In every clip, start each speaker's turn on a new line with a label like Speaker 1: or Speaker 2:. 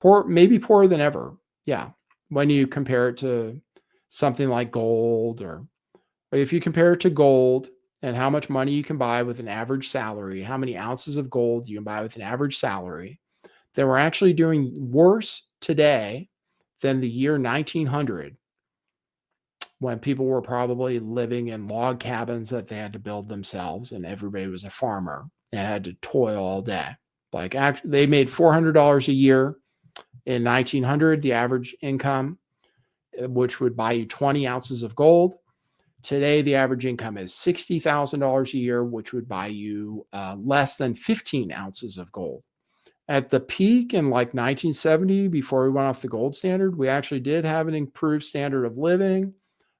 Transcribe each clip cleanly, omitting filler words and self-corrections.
Speaker 1: Poor, maybe poorer than ever. Yeah. When you compare it to something like gold, or if you compare it to gold and how much money you can buy with an average salary, how many ounces of gold you can buy with an average salary, then we're actually doing worse today than the year 1900, when people were probably living in log cabins that they had to build themselves and everybody was a farmer and had to toil all day. Like, they made $400 a year in 1900, the average income, which would buy you 20 ounces of gold. Today, the average income is $60,000 a year, which would buy you less than 15 ounces of gold. At the peak in like 1970, before we went off the gold standard, we actually did have an improved standard of living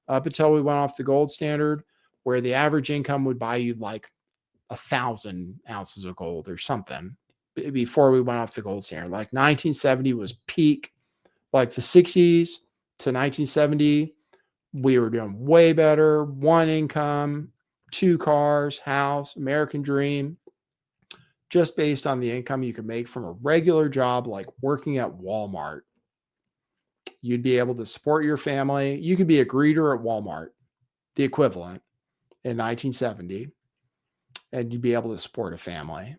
Speaker 1: up until we went off the gold standard, where the average income would buy you like 1,000 ounces of gold or something before we went off the gold standard. Like 1970 was peak. Like the 60s to 1970, we were doing way better. One income, 2 cars, house, American dream, just based on the income you could make from a regular job like working at Walmart. You'd be able to support your family. You could be a greeter at Walmart, the equivalent, in 1970, and you'd be able to support a family.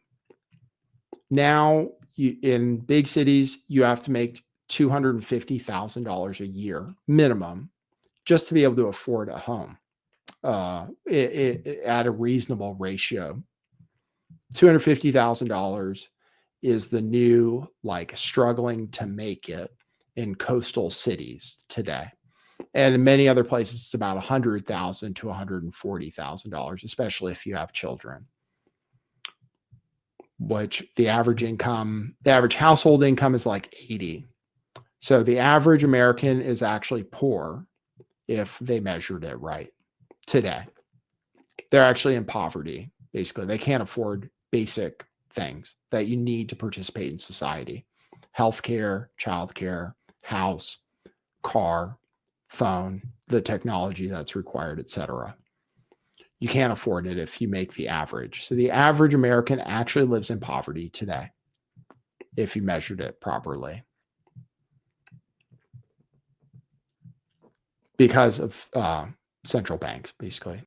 Speaker 1: Now, in big cities, you have to make $250,000 a year minimum just to be able to afford a home at a reasonable ratio. $250,000 is the new, like, struggling to make it in coastal cities today. And in many other places, it's about $100,000 to $140,000, especially if you have children. Which the average household income is like 80. So the average American is actually poor if they measured it right today. They're actually in poverty, basically. They can't afford basic things that you need to participate in society: healthcare, childcare, house, car, phone, the technology that's required, etc. You can't afford it if you make the average. So the average American actually lives in poverty today if you measured it properly, because of central banks, basically.